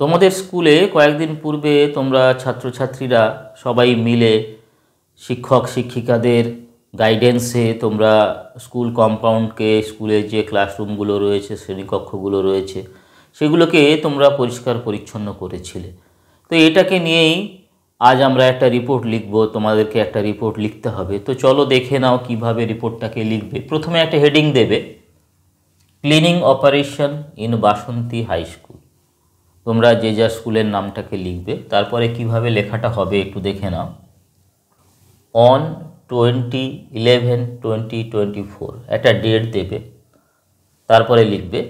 তোমাদের স্কুলে কয়েকদিন পূর্বে তোমরা ছাত্রছাত্রীরা সবাই মিলে শিক্ষক শিক্ষিকাদের গাইডেন্সে তোমরা স্কুল কম্পাউন্ডকে, স্কুলের যে ক্লাসরুমগুলো রয়েছে, শ্রেণীকক্ষগুলো রয়েছে, সেগুলোকে তোমরা পরিষ্কার পরিচ্ছন্ন করেছিলে। তো এটাকে নিয়েই আজ আমরা একটা রিপোর্ট লিখব। তোমাদেরকে একটা রিপোর্ট লিখতে হবে। তো চলো দেখে নাও কিভাবে রিপোর্টটাকে লিখবে। প্রথমে একটা হেডিং দেবে, cleaning operation in Basanti high school. তোমরা যে যা স্কুলের নামটাকে লিখবে, তারপরে কিভাবে লেখাটা হবে একটু দেখে নাও। অন 20/11/2024 একটা ডেট দেবে, তারপরে লিখবে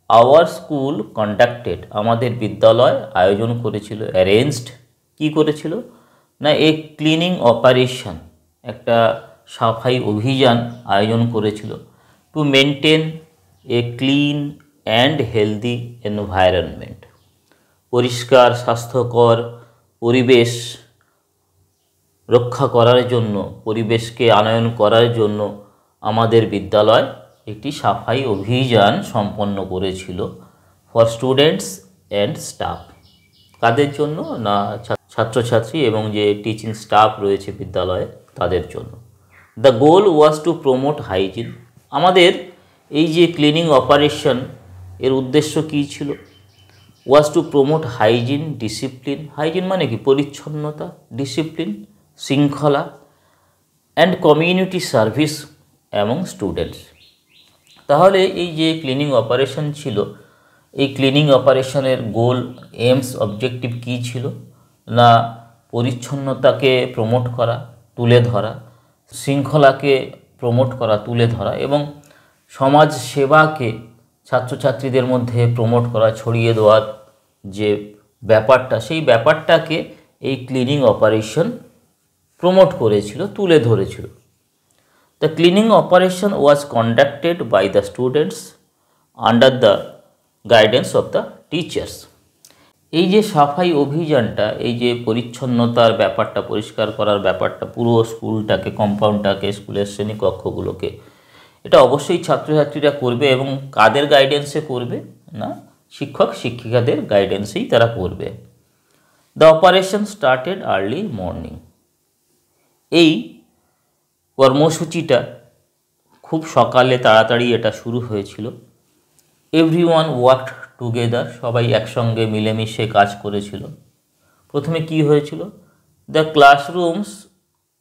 আওয়ার স্কুল কন্ডাক্টেড, আমাদের বিদ্যালয় আয়োজন করেছিল, অ্যারেঞ্জড কি করেছিল না, এ ক্লিনিং অপারেশন, একটা সাফাই অভিযান আয়োজন করেছিল, to maintain a clean and healthy environment, পরিষ্কার স্বাস্থ্যকর পরিবেশ রক্ষা করার জন্য, পরিবেশকে আনয়ন করার জন্য আমাদের বিদ্যালয় একটি সাফাই অভিযান সম্পন্ন করেছিল, ফর স্টুডেন্টস অ্যান্ড স্টাফ। কাদের জন্য না, ছাত্রছাত্রী এবং যে টিচিং স্টাফ রয়েছে বিদ্যালয়ে তাদের জন্য। The goal was to promote hygiene, আমাদের এই যে ক্লিনিং অপারেশন এর উদ্দেশ্য কী ছিল, was to promote hygiene, discipline, hygiene মানে কি পরিচ্ছন্নতা, ডিসিপ্লিন শৃঙ্খলা, and community service among students. তাহলে এই যে ক্লিনিং অপারেশন ছিল, এই ক্লিনিং অপারেশনের গোল, এইমস, অবজেক্টিভ কী ছিল না, পরিচ্ছন্নতাকে প্রমোট করা, তুলে ধরা, শৃঙ্খলাকে প্রমোট করা, তুলে ধরা, এবং সমাজ সেবাকে ছাত্রছাত্রীদের মধ্যে প্রমোট করা, ছড়িয়ে দেওয়ার যে ব্যাপারটা, সেই ব্যাপারটাকে এই ক্লিনিং অপারেশন প্রমোট করেছিল, তুলে ধরেছিল। The cleaning operation was conducted by the students under the guidance of the teachers. এই যে সাফাই অভিযানটা, এই যে পরিচ্ছন্নতার ব্যাপারটা, পরিষ্কার করার ব্যাপারটা, পুরো স্কুলটাকে, কম্পাউন্ডটাকে, স্কুলের শ্রেণীকক্ষগুলোকে, এটা অবশ্যই ছাত্রছাত্রীরা করবে। এবং কাদের গাইডেন্সে করবে না, শিক্ষক শিক্ষিকাদের গাইডেন্সেই তারা করবে। The operation started early morning, এই কর্মসূচিটা খুব সকালে তাড়াতাড়ি এটা শুরু হয়েছিল। এভরিওয়ান ওয়ার্কড টুগেদার, সবাই একসঙ্গে মিলেমিশে কাজ করেছিল। প্রথমে কি হয়েছিল, দ্য ক্লাসরুমস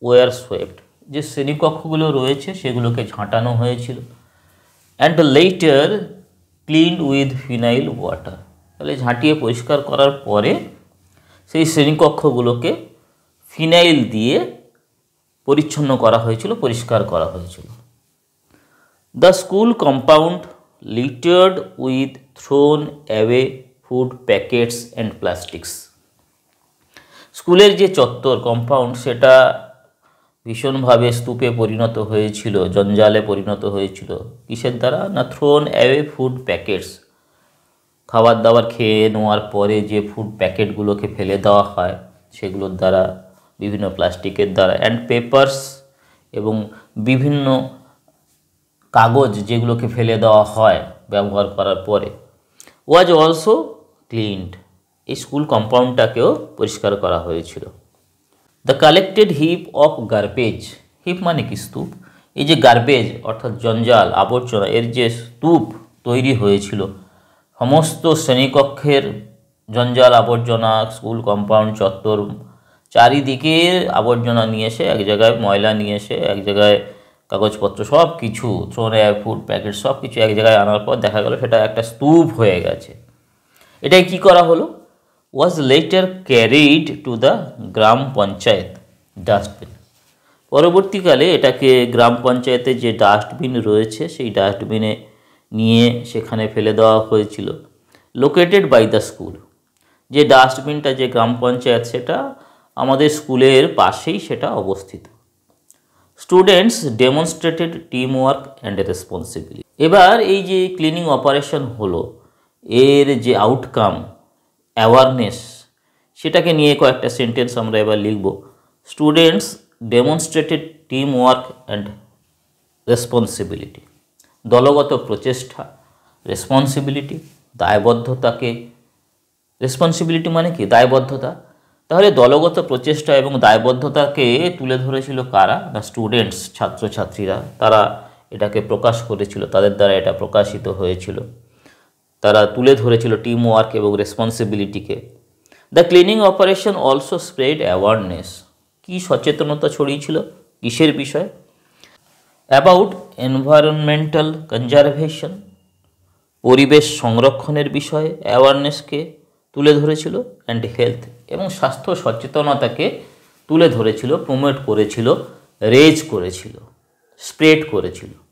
ওয়ার সোয়েপ্ট, যে শ্রেণীকক্ষগুলো রয়েছে সেগুলোকে ঝাঁটানো হয়েছিল। And letter cleaned with phenyl water, তাহলে ঝাঁটিয়ে পরিষ্কার করার পরে সেই শ্রেণীকক্ষগুলোকে ফিনাইল দিয়ে পরিচ্ছন্ন করা হয়েছিল, পরিষ্কার করা হয়েছিল। The school compound littered with thrown away food packets and plastics, স্কুলের যে চত্বর, কম্পাউন্ড, সেটা ভীষণভাবে স্তূপে পরিণত হয়েছিল, জঞ্জালে পরিণত হয়েছিল। কিসের দ্বারা না, থ্রোন অ্যাওয়ে ফুড প্যাকেটস, খাবার দাবার খেয়ে নেওয়ার পরে যে ফুড প্যাকেটগুলোকে ফেলে দেওয়া হয় সেগুলোর দ্বারা, বিভিন্ন প্লাস্টিকের দ্বারা, অ্যান্ড পেপারস, এবং বিভিন্ন কাগজ যেগুলোকে ফেলে দেওয়া হয় ব্যবহার করার পরে। ওয়াজ অলসো ক্লিনড, এই স্কুল কম্পাউন্ডটাকেও পরিষ্কার করা হয়েছিল। The collected heap of garbage, heap মানে কি স্তূপ, এই যে গার্বেজ অর্থাৎ জঞ্জাল, আবর্জনা, এর যে স্তূপ তৈরি হয়েছিল, সমস্ত শ্রেণীকক্ষের জঞ্জাল আবর্জনা, স্কুল কম্পাউন্ড চত্বর চারিদিকে আবর্জনা নিয়ে এসে এক জায়গায়, ময়লা নিয়ে এসে এক জায়গায়, কাগজপত্র সব কিছু, থ্রোন অ্যাওয়ে ফুড প্যাকেট সব কিছু এক জায়গায় আনার পর দেখা গেল সেটা একটা স্তূপ হয়ে গেছে। এটাই কি করা হলো, ওয়াজ letter carried to the gram panchayat dustbin, পরবর্তীকালে এটাকে গ্রাম পঞ্চায়েতের যে ডাস্টবিন রয়েছে সেই ডাস্টবিনে নিয়ে সেখানে ফেলে দেওয়া হয়েছিল। লোকেটেড বাই দ্য স্কুল, যে ডাস্টবিনটা, যে গ্রাম পঞ্চায়েত, সেটা আমাদের স্কুলের পাশেই সেটা অবস্থিত। Students demonstrated team work and responsibility, এবার এই যে ক্লিনিং অপারেশন হলো, এর যে আউটকাম, অ্যাওয়ারনেস, সেটাকে নিয়ে কয়েকটা সেন্টেন্স আমরা এবার লিখব। Students demonstrated team work and responsibility, দলগত প্রচেষ্টা, রেসপন্সিবিলিটি, দায়বদ্ধতাকে রেসপন্সিবিলিটি মানে কি? দায়বদ্ধতা। তাহলে দলগত প্রচেষ্টা এবং দায়বদ্ধতাকে তুলে ধরেছিল কারা? না স্টুডেন্টস, ছাত্রছাত্রীরা। তারা এটাকে প্রকাশ করেছিল, তাদের দ্বারা এটা প্রকাশিত হয়েছিল। তারা তুলে ধরেছিল টিম ওয়ার্ক এবং রেসপন্সিবিলিটিকে। The cleaning operation also spread awareness. কী সচেতনতা ছড়িয়েছিল? কিসের বিষয়? অ্যাবাউট এনভায়রনমেন্টাল কনজারভেশন, পরিবেশ সংরক্ষণের বিষয়ে অ্যাওয়ারনেসকে তুলে ধরেছিল। অ্যান্ড হেলথ, এবং স্বাস্থ্য সচেতনতাকে তুলে ধরেছিল, প্রমোট করেছিল, রেজ করেছিল, স্প্রেড করেছিল।